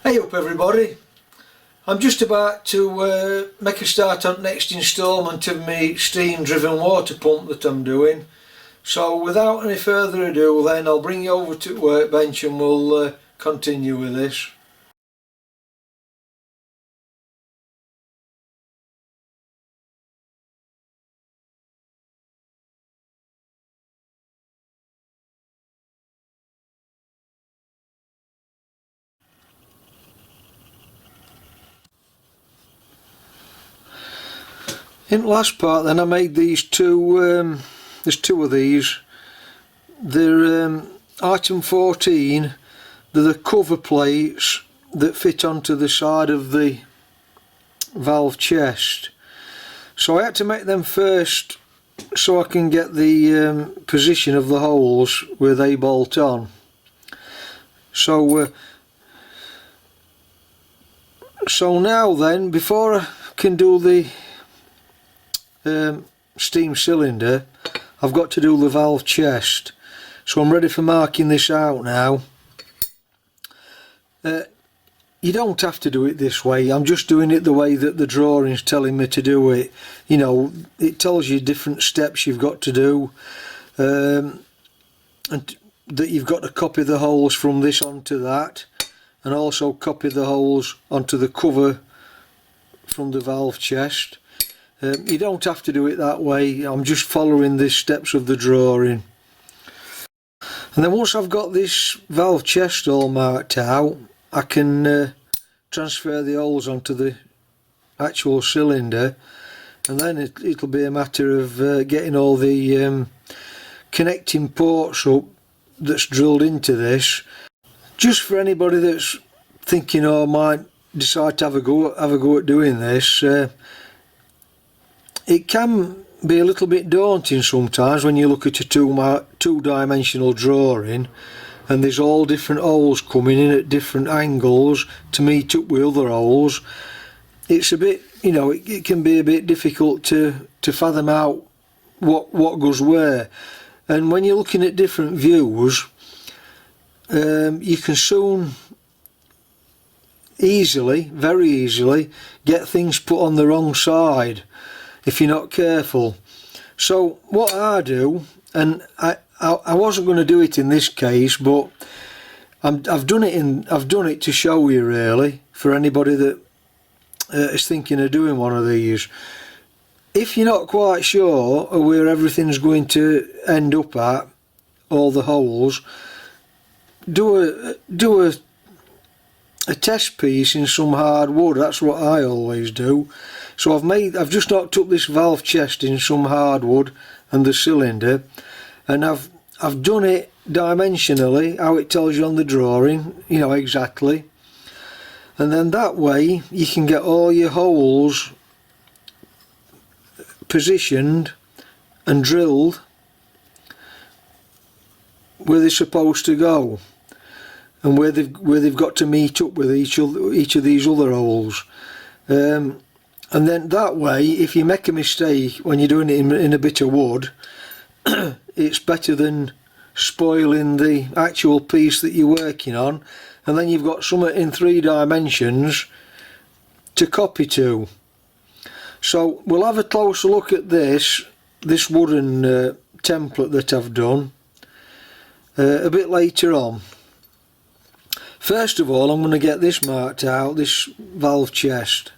Hey up everybody, I'm just about to make a start on next instalment of my steam driven water pump that I'm doing. So without any further ado then I'll bring you over to the workbench and we'll continue with this. In the last part then I made these two, there's two of these. They're item 14, they're the cover plates that fit onto the side of the valve chest. So I had to make them first so I can get the position of the holes where they bolt on. So now then, before I can do the steam cylinder, I've got to do the valve chest. So I'm ready for marking this out now. You don't have to do it this way, I'm just doing it the way that the drawing's telling me to do it. You know, it tells you different steps you've got to do, and that you've got to copy the holes from this onto that, and also copy the holes onto the cover from the valve chest. You don't have to do it that way, I'm just following the steps of the drawing. And then once I've got this valve chest all marked out, I can transfer the holes onto the actual cylinder, and then it'll be a matter of getting all the connecting ports up that's drilled into this. Just for anybody that's thinking or might decide to have a go at doing this, it can be a little bit daunting sometimes when you look at a two-dimensional drawing and there's all different holes coming in at different angles to meet up with other holes. It's a bit, you know, it can be a bit difficult to fathom out what goes where. And when you're looking at different views, you can soon very easily get things put on the wrong side if you're not careful. So what I do, and I wasn't going to do it in this case, but I've done it to show you really, for anybody that is thinking of doing one of these. If you're not quite sure of where everything's going to end up at, all the holes, do a test piece in some hard wood. That's what I always do. So I've just knocked up this valve chest in some hardwood and the cylinder, and I've done it dimensionally how it tells you on the drawing, you know, exactly. And then that way you can get all your holes positioned and drilled where they're supposed to go, and where they've got to meet up with each of these other holes. And then that way, if you make a mistake when you're doing it in a bit of wood, it's better than spoiling the actual piece that you're working on, and then you've got something in 3 dimensions to copy to. So we'll have a closer look at this wooden template that I've done a bit later on. First of all, I'm going to get this marked out, this valve chest.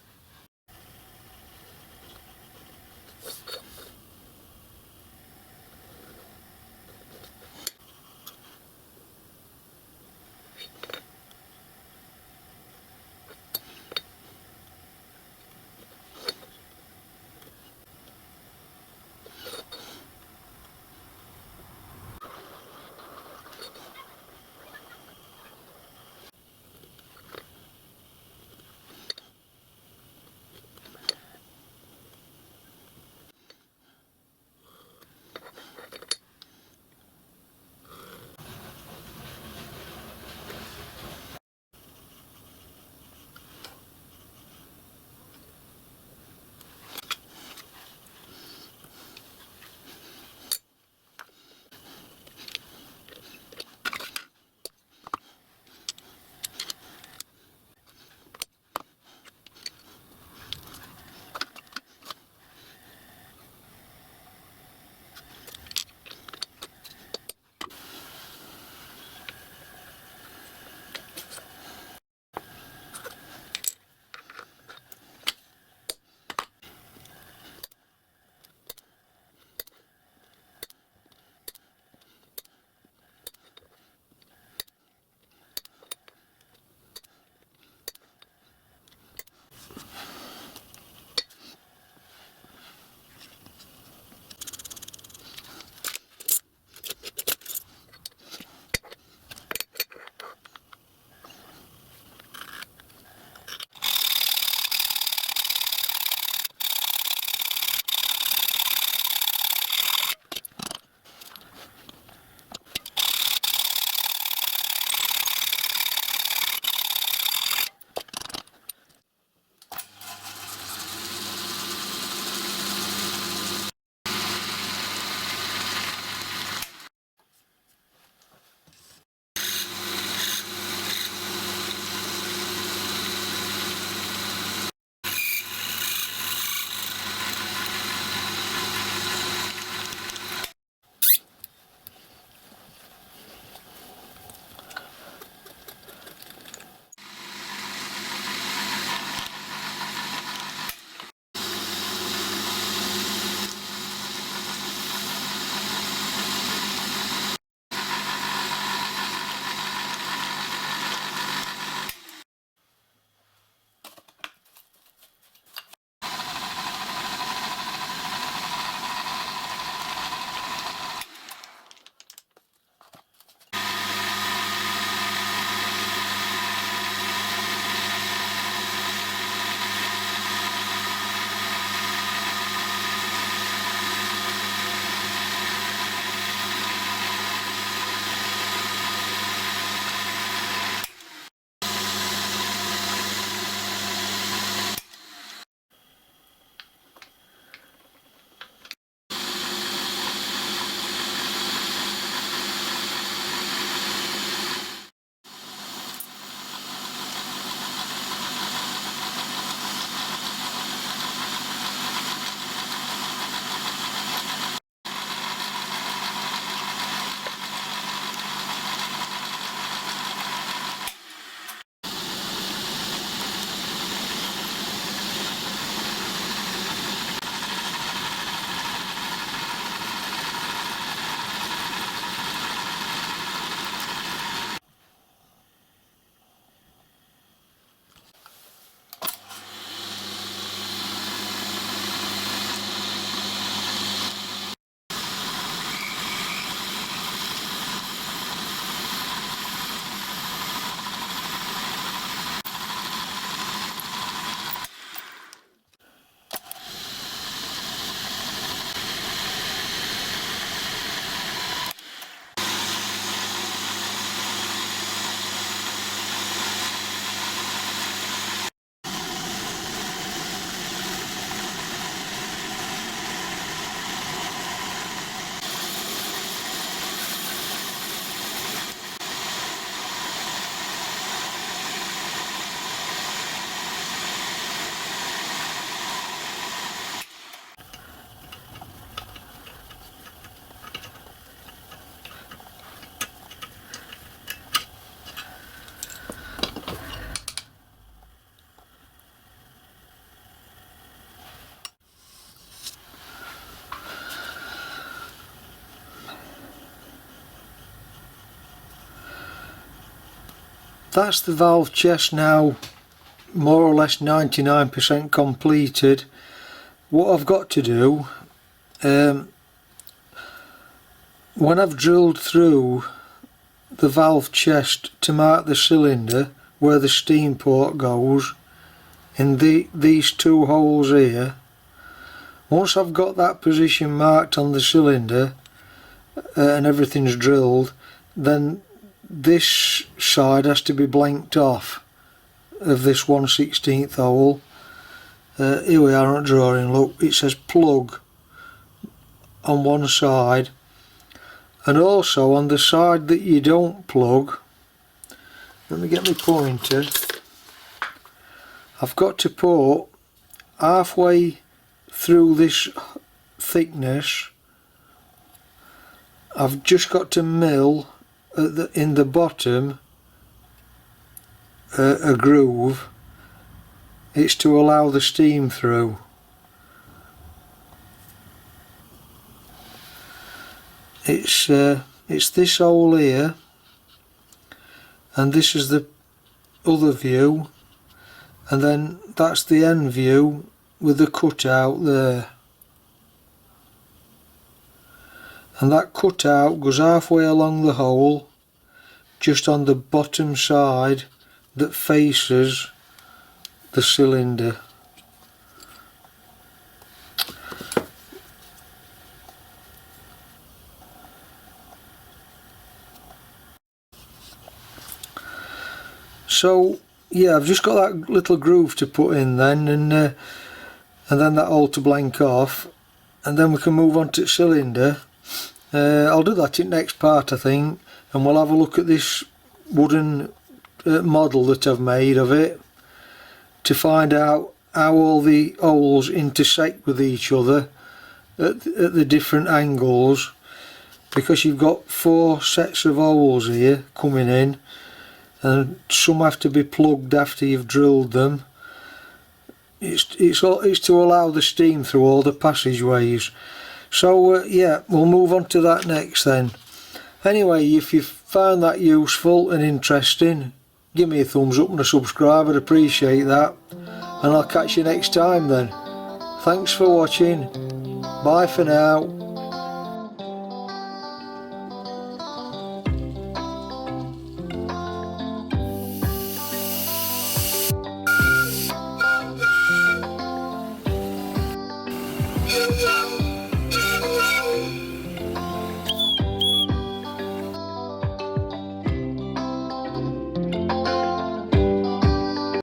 that's the valve chest now, more or less 99% completed. What I've got to do, when I've drilled through the valve chest to mark the cylinder where the steam port goes, in these two holes here, once I've got that position marked on the cylinder and everything's drilled, then this side has to be blanked off of this 1/16 hole. Here we are on a drawing, look, it says plug on one side, and also on the side that you don't plug, let me get my pointer, I've got to put halfway through this thickness, I've just got to mill in the bottom a groove. It's to allow the steam through. It's this hole here, and this is the other view, and then that's the end view with the cutout there. And that cutout goes halfway along the hole, just on the bottom side that faces the cylinder. So yeah, I've just got that little groove to put in then, and then that hole to blank off, and then we can move on to the cylinder. I'll do that in next part, I think, and we'll have a look at this wooden model that I've made of it to find out how all the holes intersect with each other at the different angles, because you've got 4 sets of holes here coming in, and some have to be plugged after you've drilled them. It's to allow the steam through all the passageways. So yeah, we'll move on to that next then. Anyway, if you found that useful and interesting, give me a thumbs up and a subscribe, I'd appreciate that, and I'll catch you next time then. Thanks for watching, bye for now. Yeah.